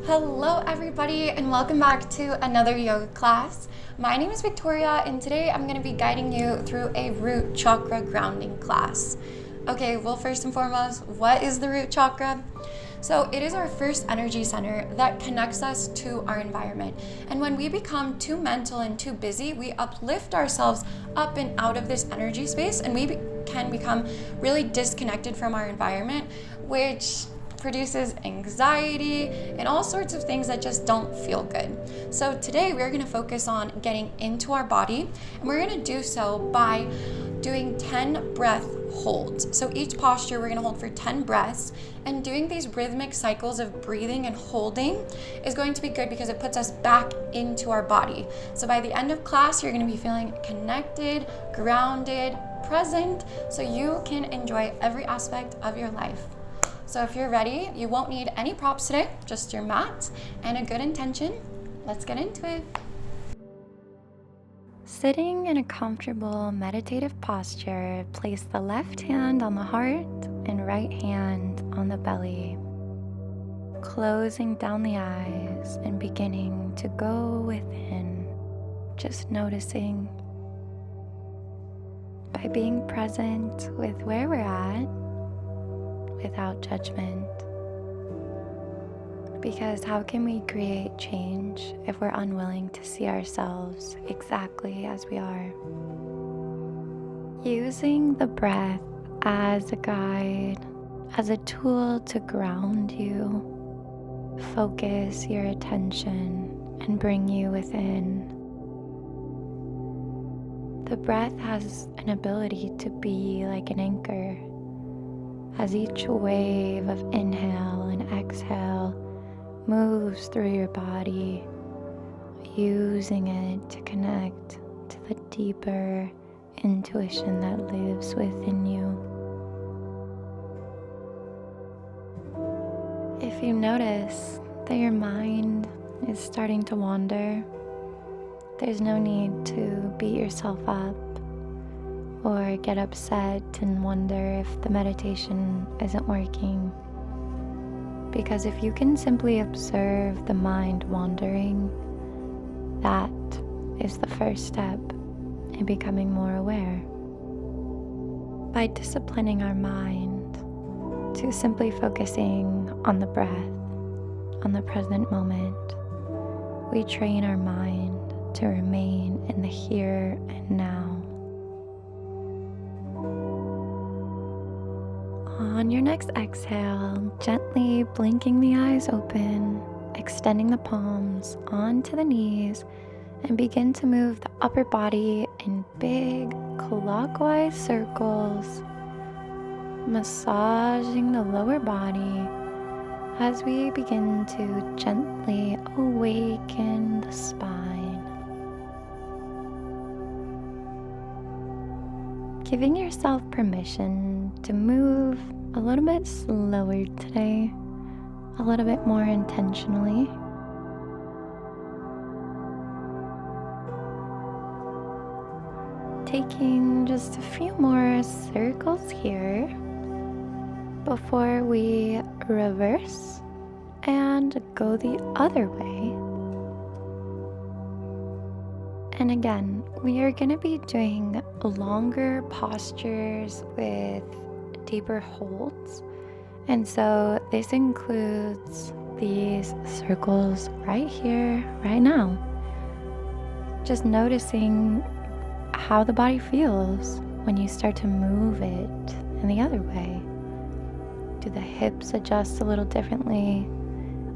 Hello everybody and welcome back to another yoga class. My name is Victoria and today I'm going to be guiding you through a root chakra grounding class. Okay, well first and foremost, what is the root chakra? So it is our first energy center that connects us to our environment. And when we become too mental and too busy, we uplift ourselves up and out of this energy space and we can become really disconnected from our environment, which produces anxiety and all sorts of things that just don't feel good. So today we're going to focus on getting into our body, and we're going to do so by doing 10 breath holds. So each posture we're going to hold for 10 breaths, and doing these rhythmic cycles of breathing and holding is going to be good because it puts us back into our body. So by the end of class, you're going to be feeling connected, grounded, present, so you can enjoy every aspect of your life. So if you're ready, you won't need any props today, just your mat and a good intention. Let's get into it. Sitting in a comfortable meditative posture, place the left hand on the heart and right hand on the belly. Closing down the eyes and beginning to go within, just noticing. By being present with where we're at, without judgment. Because how can we create change if we're unwilling to see ourselves exactly as we are? Using the breath as a guide, as a tool to ground you, focus your attention and bring you within. The breath has an ability to be like an anchor. As each wave of inhale and exhale moves through your body, using it to connect to the deeper intuition that lives within you. If you notice that your mind is starting to wander, there's no need to beat yourself up or get upset and wonder if the meditation isn't working. Because if you can simply observe the mind wandering, that is the first step in becoming more aware. By disciplining our mind to simply focusing on the breath, on the present moment, we train our mind to remain in the here and now. On your next exhale, gently blinking the eyes open, extending the palms onto the knees, and begin to move the upper body in big clockwise circles, massaging the lower body as we begin to gently awaken the spine. Giving yourself permission to move a little bit slower today, a little bit more intentionally. Taking just a few more circles here before we reverse and go the other way. And again, we are going to be doing longer postures with deeper holds. And so this includes these circles right here, right now. Just noticing how the body feels when you start to move it in the other way. Do the hips adjust a little differently?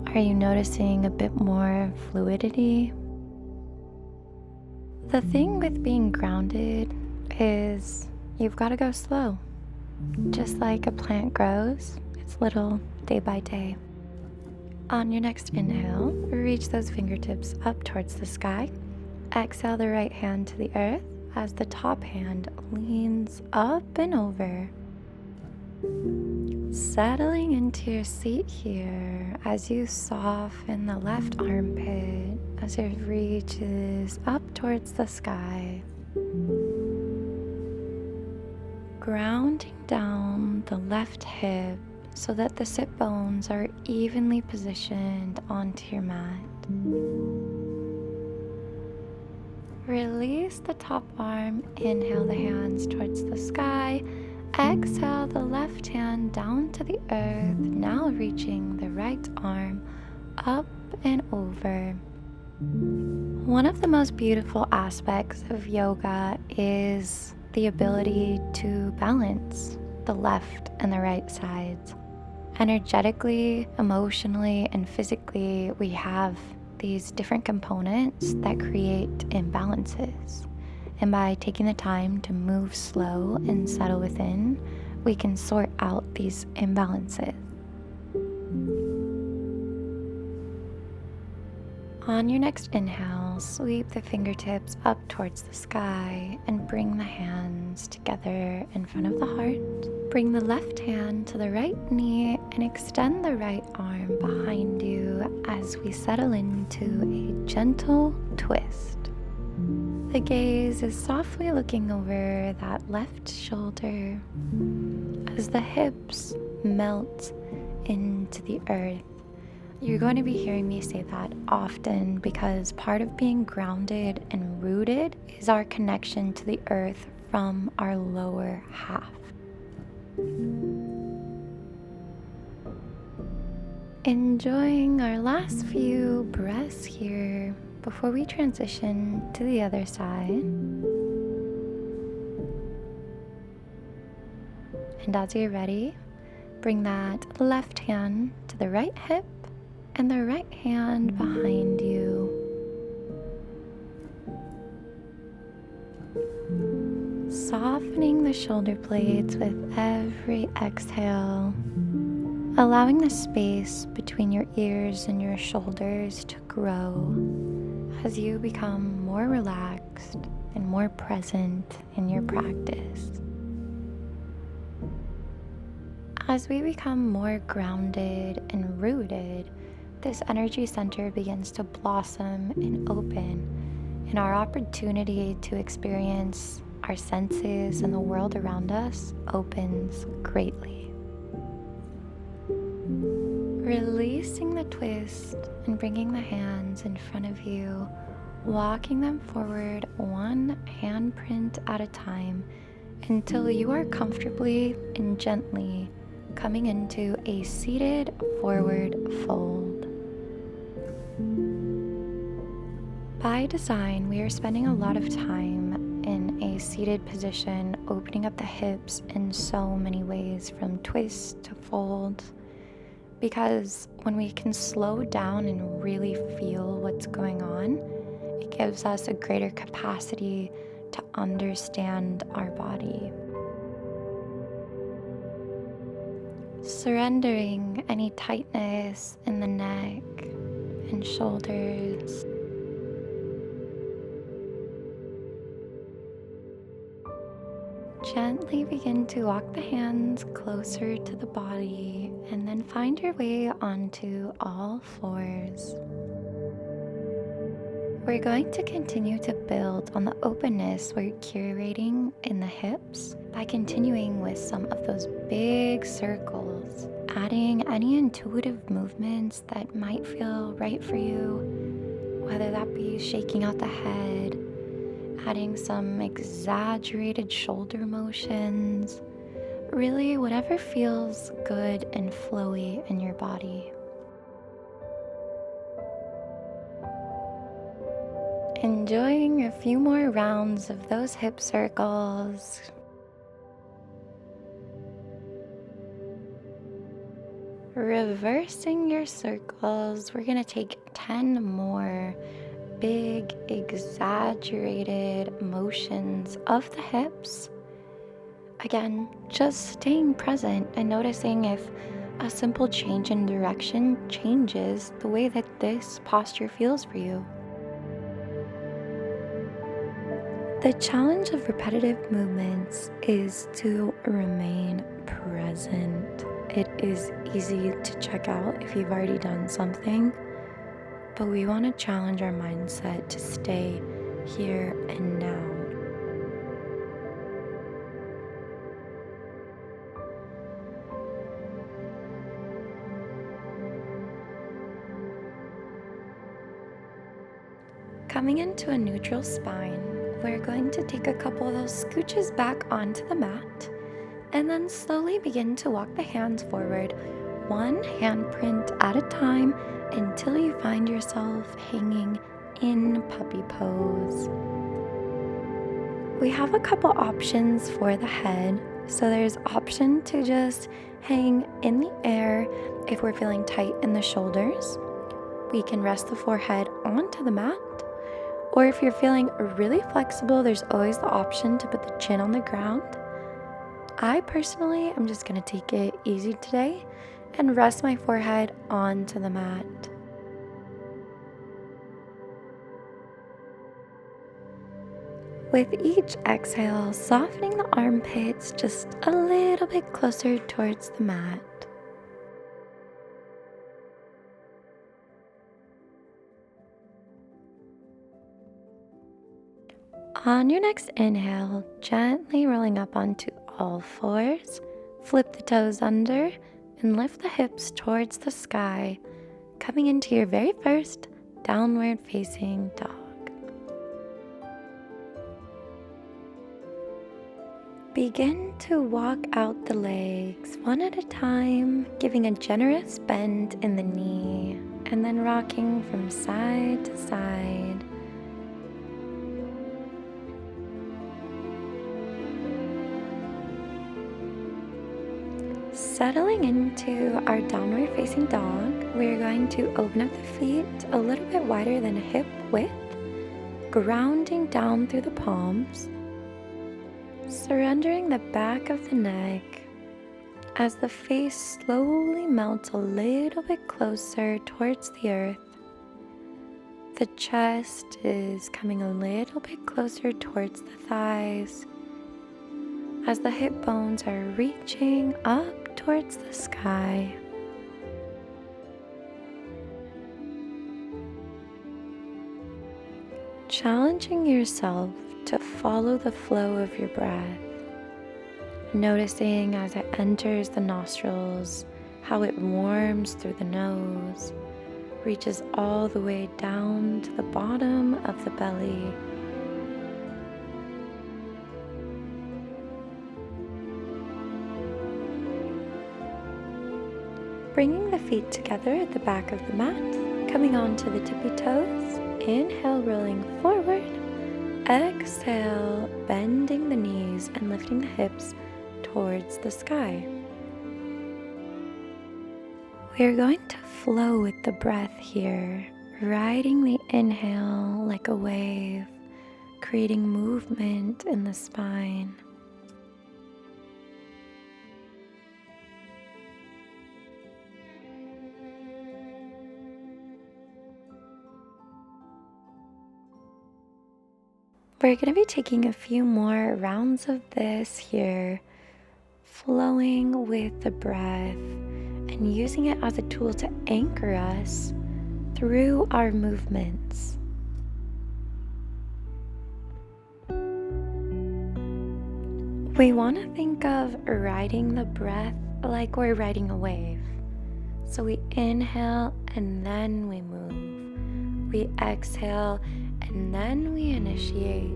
Are you noticing a bit more fluidity? The thing with being grounded is you've got to go slow. Just like a plant grows, it's little day by day. On your next inhale, reach those fingertips up towards the sky. Exhale the right hand to the earth as the top hand leans up and over. Settling into your seat here as you soften the left armpit as it reaches up towards the sky. Grounding down the left hip so that the sit bones are evenly positioned onto your mat. Release the top arm, inhale the hands towards the sky, exhale the left hand down to the earth, now reaching the right arm up and over. One of the most beautiful aspects of yoga is the ability to balance the left and the right sides. Energetically, emotionally, and physically, we have these different components that create imbalances. And by taking the time to move slow and settle within, we can sort out these imbalances. On your next inhale, sweep the fingertips up towards the sky and bring the hands together in front of the heart. Bring the left hand to the right knee and extend the right arm behind you as we settle into a gentle twist. The gaze is softly looking over that left shoulder as the hips melt into the earth. You're going to be hearing me say that often because part of being grounded and rooted is our connection to the earth from our lower half. Enjoying our last few breaths here before we transition to the other side. And as you're ready, bring that left hand to the right hip and the right hand behind you. Softening the shoulder blades with every exhale, allowing the space between your ears and your shoulders to grow as you become more relaxed and more present in your practice. As we become more grounded and rooted, this energy center begins to blossom and open, and our opportunity to experience our senses and the world around us opens greatly. Releasing the twist and bringing the hands in front of you, walking them forward one handprint at a time until you are comfortably and gently coming into a seated forward fold. By design, we are spending a lot of time in a seated position, opening up the hips in so many ways, from twist to fold, because when we can slow down and really feel what's going on, it gives us a greater capacity to understand our body. Surrendering any tightness in the neck and shoulders. Gently begin to walk the hands closer to the body and then find your way onto all fours. We're going to continue to build on the openness we're curating in the hips by continuing with some of those big circles, adding any intuitive movements that might feel right for you, whether that be shaking out the head, adding some exaggerated shoulder motions, really whatever feels good and flowy in your body. Enjoying a few more rounds of those hip circles. Reversing your circles, we're gonna take 10 more big, exaggerated motions of the hips. Again, just staying present and noticing if a simple change in direction changes the way that this posture feels for you. The challenge of repetitive movements is to remain present. It is easy to check out if you've already done something, but we want to challenge our mindset to stay here and now. Coming into a neutral spine, we're going to take a couple of those scooches back onto the mat and then slowly begin to walk the hands forward, one handprint at a time until you find yourself hanging in puppy pose. We have a couple options for the head. So there's option to just hang in the air if we're feeling tight in the shoulders. We can rest the forehead onto the mat. Or if you're feeling really flexible, there's always the option to put the chin on the ground. I personally am just going to take it easy today and rest my forehead onto the mat. With each exhale, softening the armpits just a little bit closer towards the mat. On your next inhale, gently rolling up onto all fours, flip the toes under and lift the hips towards the sky, coming into your very first downward facing dog. Begin to walk out the legs one at a time, giving a generous bend in the knee, and then rocking from side to side. Settling into our downward facing dog, we're going to open up the feet a little bit wider than hip width, grounding down through the palms, surrendering the back of the neck as the face slowly melts a little bit closer towards the earth. The chest is coming a little bit closer towards the thighs as the hip bones are reaching up towards the sky. Challenging yourself to follow the flow of your breath, noticing as it enters the nostrils how it warms through the nose, reaches all the way down to the bottom of the belly. Bringing the feet together at the back of the mat, coming onto the tippy toes, inhale rolling forward. Exhale, bending the knees and lifting the hips towards the sky. We're going to flow with the breath here, riding the inhale like a wave, creating movement in the spine. We're going to be taking a few more rounds of this here, flowing with the breath and using it as a tool to anchor us through our movements. We want to think of riding the breath like we're riding a wave. So we inhale and then we move. We exhale and then we initiate.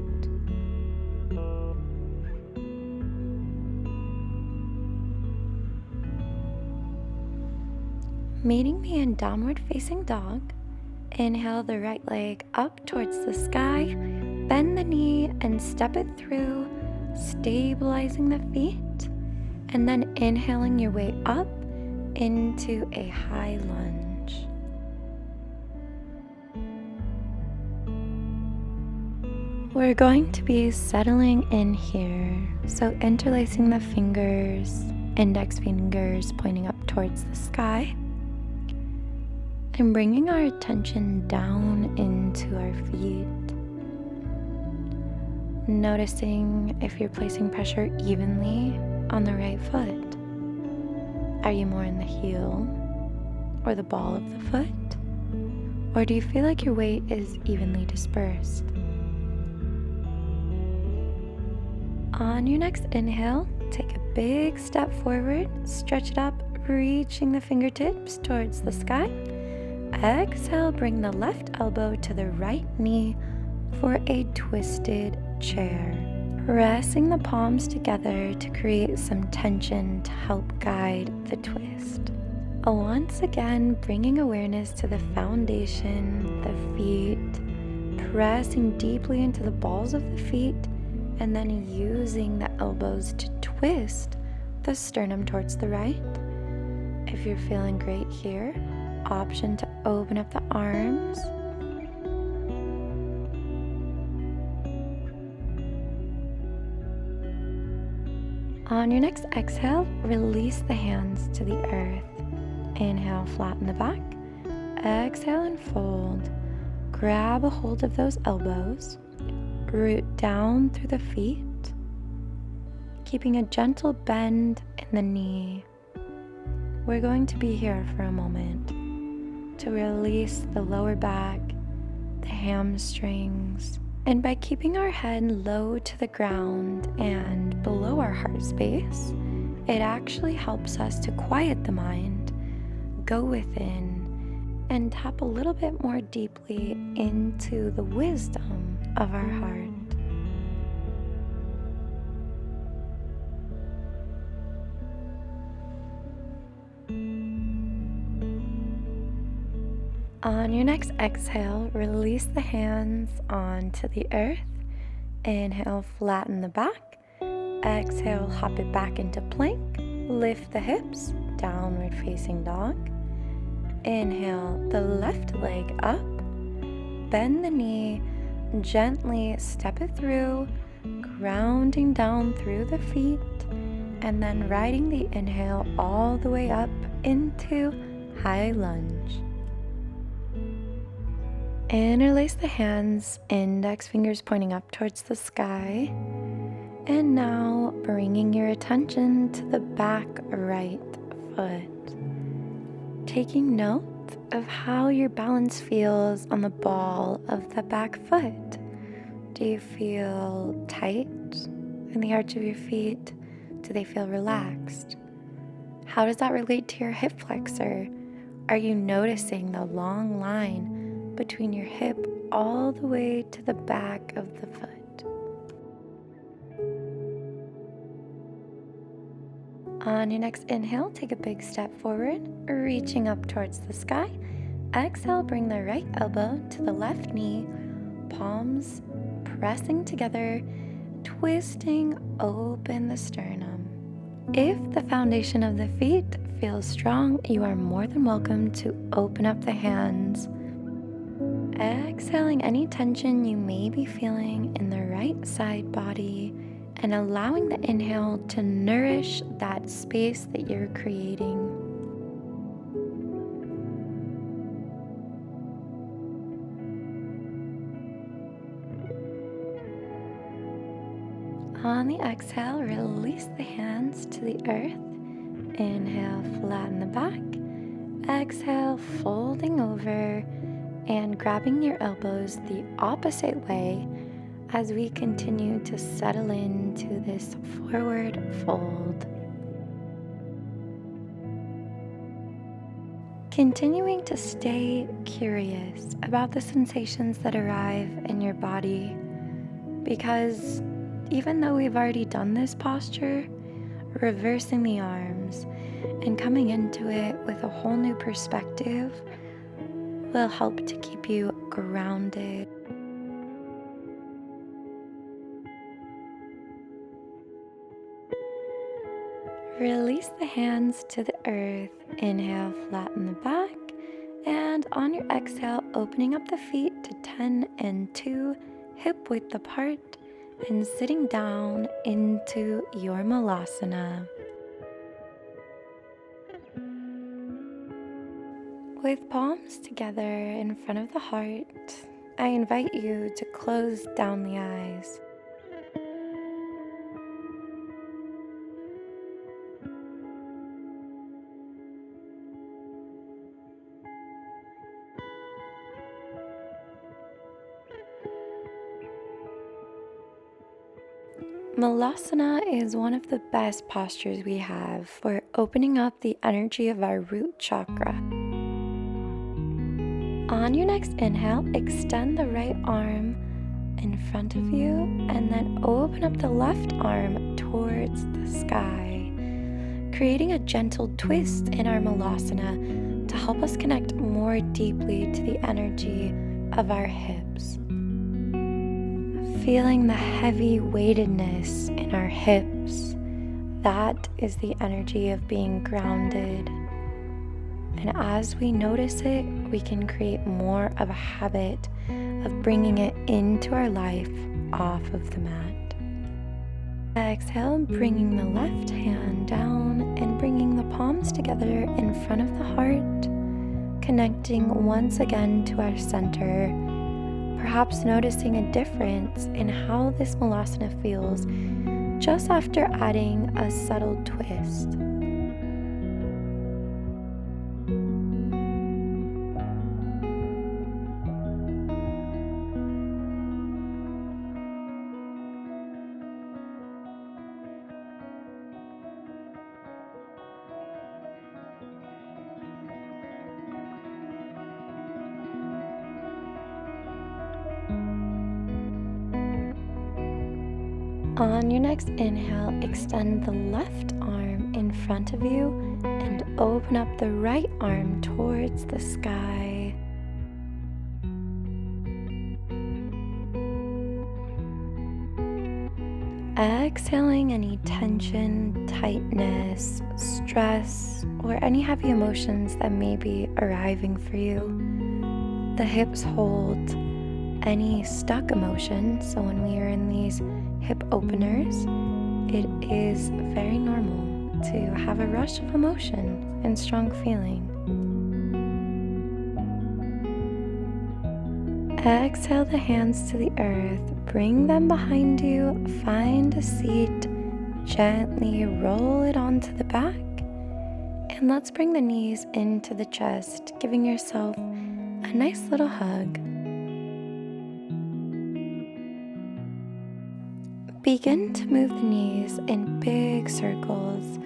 Meeting me in downward facing dog. Inhale the right leg up towards the sky, bend the knee and step it through, stabilizing the feet, and then inhaling your way up into a high lunge. We're going to be settling in here, so interlacing the fingers, index fingers pointing up towards the sky, and bringing our attention down into our feet. Noticing if you're placing pressure evenly on the right foot. Are you more in the heel or the ball of the foot? Or do you feel like your weight is evenly dispersed? On your next inhale, take a big step forward, stretch it up, reaching the fingertips towards the sky. Exhale, bring the left elbow to the right knee for a twisted chair. Pressing the palms together to create some tension to help guide the twist. Once again, bringing awareness to the foundation, the feet, pressing deeply into the balls of the feet, and then using the elbows to twist the sternum towards the right. If you're feeling great here, option to open up the arms. On your next exhale, release the hands to the earth. Inhale, flatten the back. Exhale and fold. Grab a hold of those elbows. Root down through the feet, keeping a gentle bend in the knee. We're going to be here for a moment to release the lower back, the hamstrings, and by keeping our head low to the ground and below our heart space, it actually helps us to quiet the mind, go within, and tap a little bit more deeply into the wisdom of our heart. On your next exhale, release the hands onto the earth. Inhale, flatten the back. Exhale, hop it back into plank. Lift the hips, downward facing dog. Inhale, the left leg up. Bend the knee, gently step it through, grounding down through the feet, and then riding the inhale all the way up into high lunge. Interlace the hands, index fingers pointing up towards the sky. And now bringing your attention to the back right foot. Taking note of how your balance feels on the ball of the back foot. Do you feel tight in the arch of your feet? Do they feel relaxed? How does that relate to your hip flexor? Are you noticing the long line between your hip all the way to the back of the foot? On your next inhale, take a big step forward, reaching up towards the sky. Exhale, bring the right elbow to the left knee, palms pressing together, twisting open the sternum. If the foundation of the feet feels strong, you are more than welcome to open up the hands. Exhaling any tension you may be feeling in the right side body and allowing the inhale to nourish that space that you're creating. On the exhale, release the hands to the earth. Inhale, flatten the back. Exhale, folding over and grabbing your elbows the opposite way as we continue to settle into this forward fold. Continuing to stay curious about the sensations that arrive in your body, because even though we've already done this posture, reversing the arms and coming into it with a whole new perspective will help to keep you grounded. Release the hands to the earth. Inhale, flatten the back. And on your exhale, opening up the feet to 10 and 2, hip width apart, and sitting down into your malasana. With palms together in front of the heart, I invite you to close down the eyes. Malasana is one of the best postures we have for opening up the energy of our root chakra. On your next inhale, extend the right arm in front of you and then open up the left arm towards the sky, creating a gentle twist in our malasana to help us connect more deeply to the energy of our hips. Feeling the heavy weightedness in our hips, that is the energy of being grounded. And as we notice it, we can create more of a habit of bringing it into our life off of the mat. Exhale, bringing the left hand down and bringing the palms together in front of the heart, connecting once again to our center, perhaps noticing a difference in how this malasana feels just after adding a subtle twist. On your next inhale, extend the left arm in front of you and open up the right arm towards the sky. Exhaling any tension, tightness, stress, or any heavy emotions that may be arriving for you. The hips hold any stuck emotion, so when we are in these hip openers, it is very normal to have a rush of emotion and strong feeling. Exhale the hands to the earth, bring them behind you, find a seat, gently roll it onto the back, and let's bring the knees into the chest, giving yourself a nice little hug. Begin to move the knees in big circles,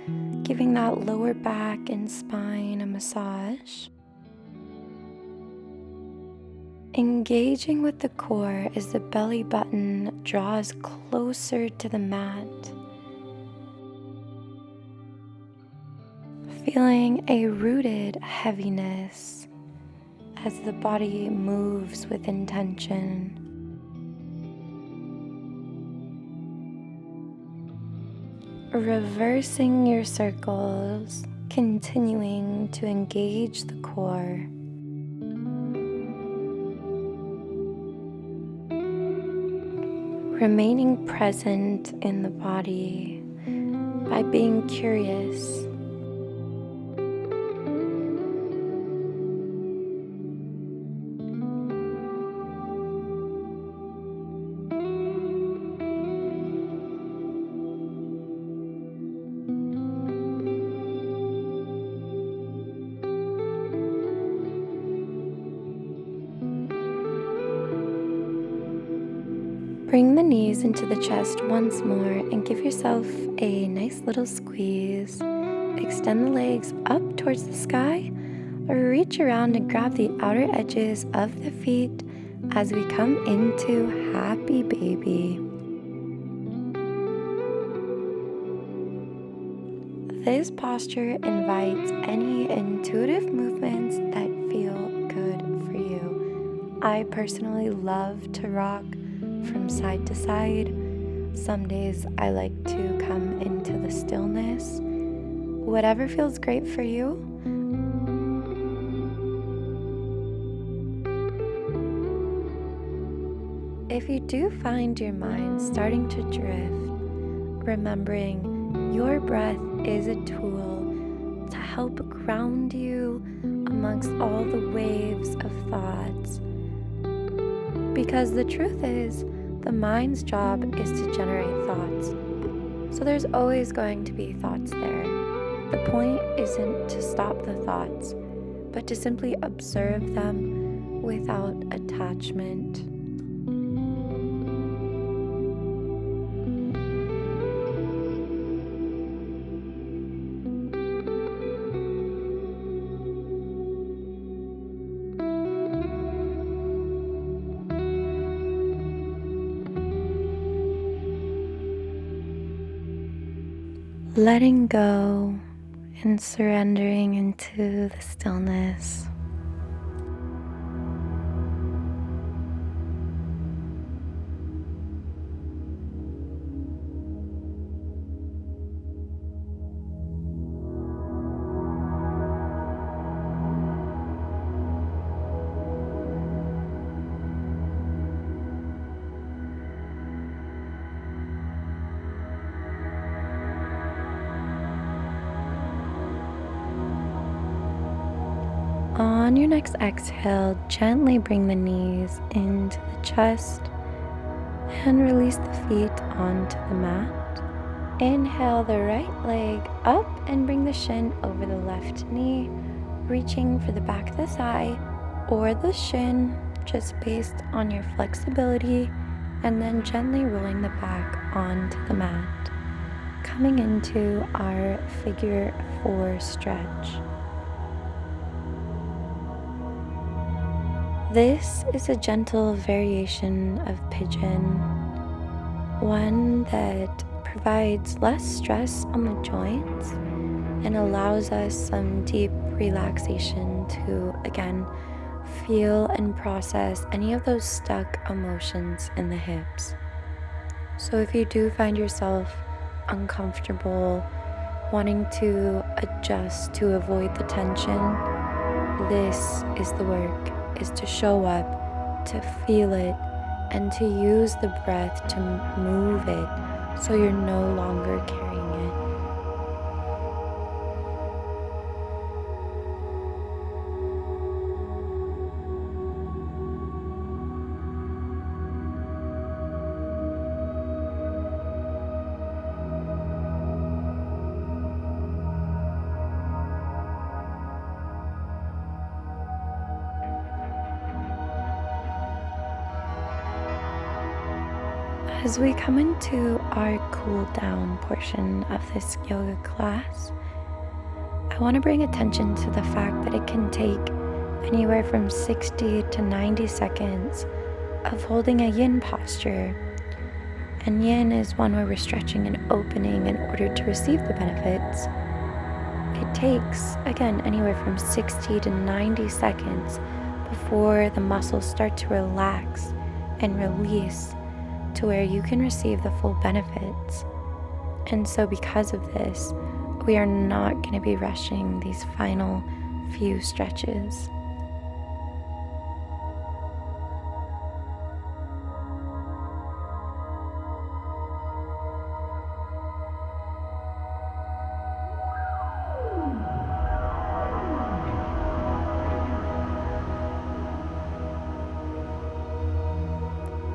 giving that lower back and spine a massage. Engaging with the core as the belly button draws closer to the mat. Feeling a rooted heaviness as the body moves with intention. Reversing your circles, continuing to engage the core. Remaining present in the body by being curious. Bring the knees into the chest once more and give yourself a nice little squeeze. Extend the legs up towards the sky, or reach around and grab the outer edges of the feet as we come into happy baby. This posture invites any intuitive movements that feel good for you. I personally love to rock from side to side. Some days I like to come into the stillness. Whatever feels great for you. If you do find your mind starting to drift, remembering your breath is a tool to help ground you amongst all the waves of thoughts. Because the truth is, the mind's job is to generate thoughts. So there's always going to be thoughts there. The point isn't to stop the thoughts, but to simply observe them without attachment. letting go and surrendering into the stillness. On your next exhale, gently bring the knees into the chest and release the feet onto the mat. Inhale the right leg up and bring the shin over the left knee, reaching for the back of the thigh or the shin, just based on your flexibility, and then gently rolling the back onto the mat, coming into our figure 4 stretch. This is a gentle variation of pigeon, one that provides less stress on the joints and allows us some deep relaxation to, again, feel and process any of those stuck emotions in the hips. So if you do find yourself uncomfortable, wanting to adjust to avoid the tension, this is the work, is to show up, to feel it, and to use the breath to move it so you're no longer carrying it. As we come into our cool down portion of this yoga class, I want to bring attention to the fact that it can take anywhere from 60 to 90 seconds of holding a yin posture. And yin is one where we're stretching and opening in order to receive the benefits. It takes, again, anywhere from 60 to 90 seconds before the muscles start to relax and release to where you can receive the full benefits. And so because of this, we are not going to be rushing these final few stretches.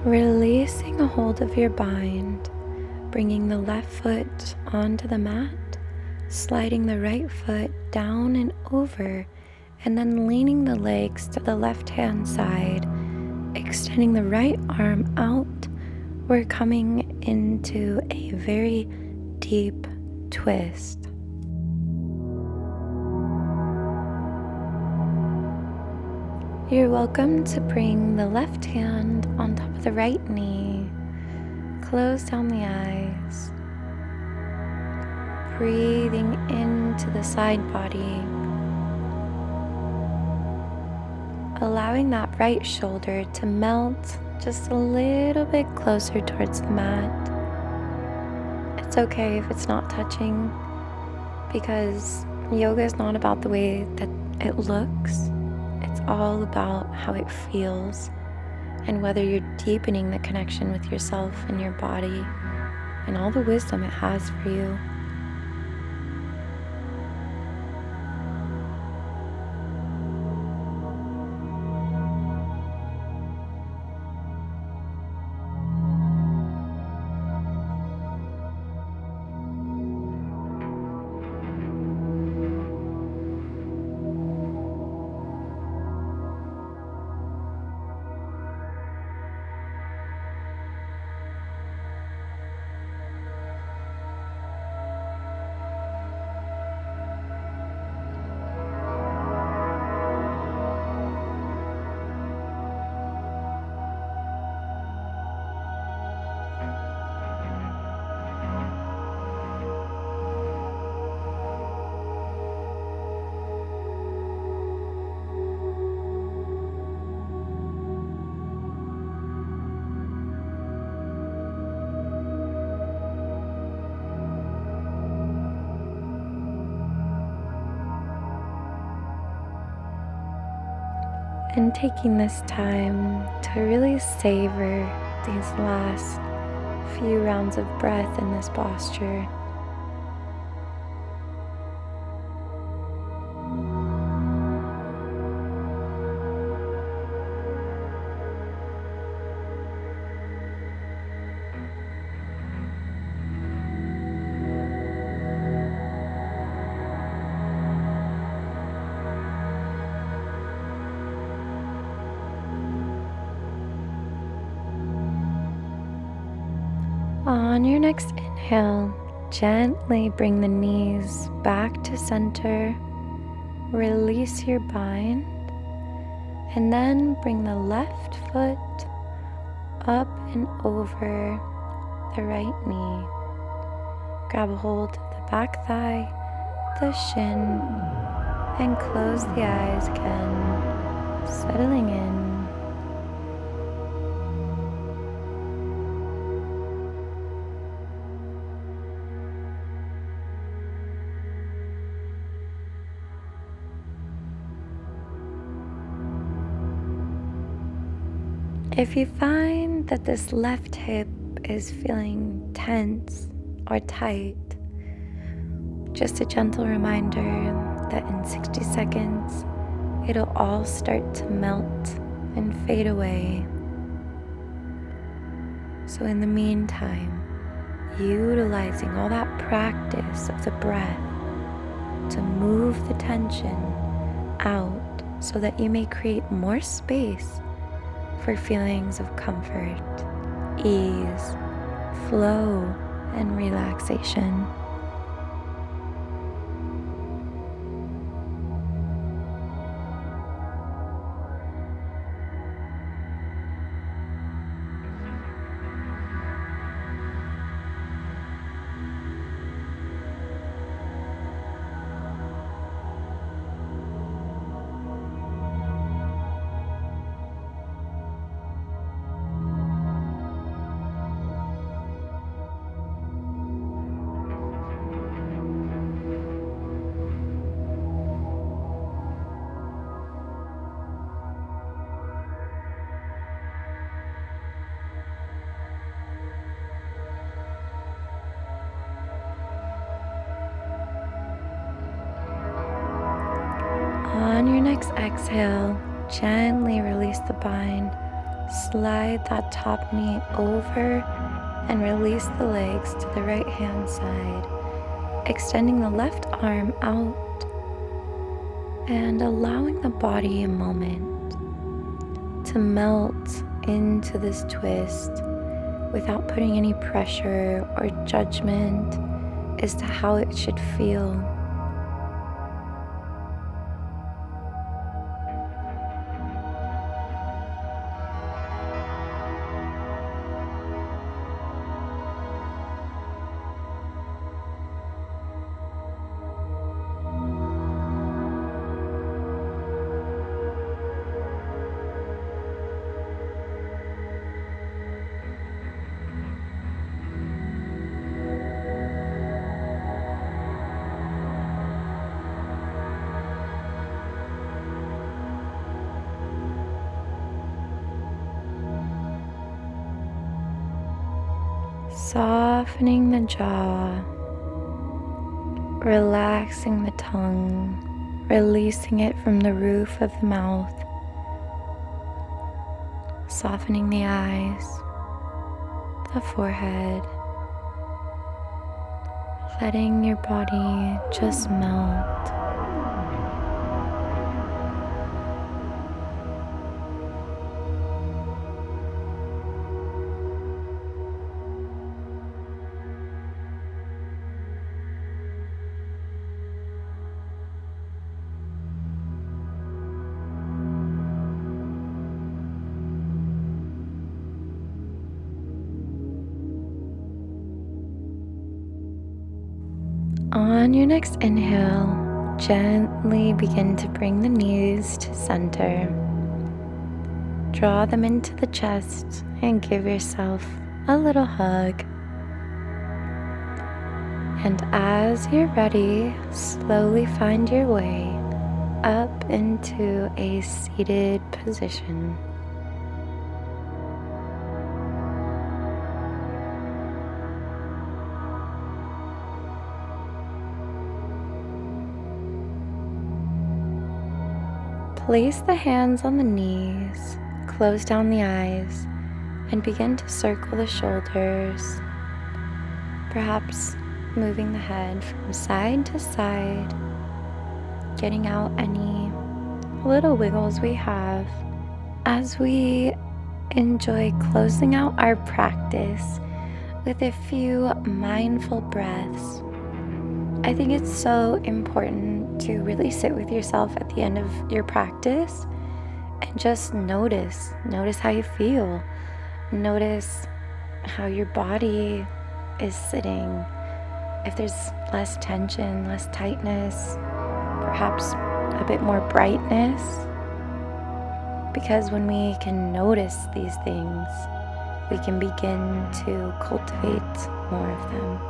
Releasing a hold of your bind, bringing the left foot onto the mat, sliding the right foot down and over, and then leaning the legs to the left-hand side, extending the right arm out. We're coming into a very deep twist. You're welcome to bring the left hand on top of the right knee. Close down the eyes. Breathing into the side body. Allowing that right shoulder to melt just a little bit closer towards the mat. It's okay if it's not touching, because yoga is not about the way that it looks. It's all about how it feels and whether you're deepening the connection with yourself and your body and all the wisdom it has for you. and taking this time to really savor these last few rounds of breath in this posture. On your next inhale, gently bring the knees back to center, release your bind, and then bring the left foot up and over the right knee. Grab a hold of the back thigh, the shin, and close the eyes again, settling in. If you find that this left hip is feeling tense or tight, just a gentle reminder that in 60 seconds, it'll all start to melt and fade away. So in the meantime, utilizing all that practice of the breath to move the tension out so that you may create more space for feelings of comfort, ease, flow, and relaxation. On your next exhale, gently release the bind. Slide that top knee over and release the legs to the right hand side, extending the left arm out and allowing the body a moment to melt into this twist without putting any pressure or judgment as to how it should feel. Softening the jaw, relaxing the tongue, releasing it from the roof of the mouth, softening the eyes, the forehead, letting your body just melt. On your next inhale, gently begin to bring the knees to center. Draw them into the chest and give yourself a little hug. And as you're ready, slowly find your way up into a seated position. Place the hands on the knees, close down the eyes, and begin to circle the shoulders, perhaps moving the head from side to side, getting out any little wiggles we have as we enjoy closing out our practice with a few mindful breaths. I think it's so important to really sit with yourself at the end of your practice and just notice how you feel. Notice how your body is sitting. If there's less tension, less tightness, perhaps a bit more brightness. Because when we can notice these things, we can begin to cultivate more of them.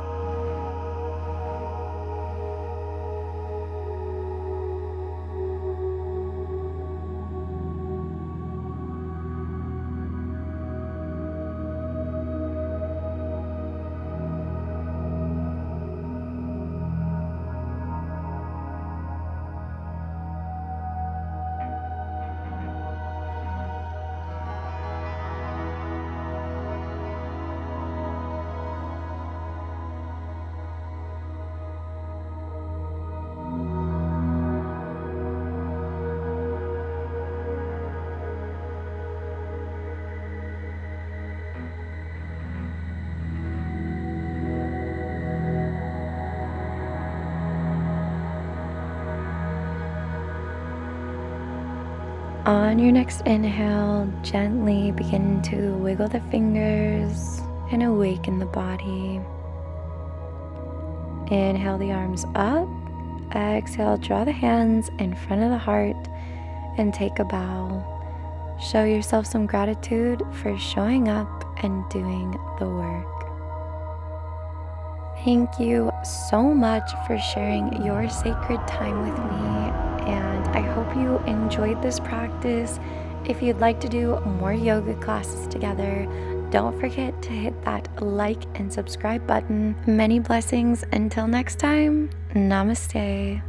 On your next inhale, gently begin to wiggle the fingers and awaken the body. Inhale the arms up. Exhale, draw the hands in front of the heart and take a bow. Show yourself some gratitude for showing up and doing the work. Thank you so much for sharing your sacred time with me, and I hope you enjoyed this practice. If you'd like to do more yoga classes together, don't forget to hit that like and subscribe button. Many blessings until next time. Namaste.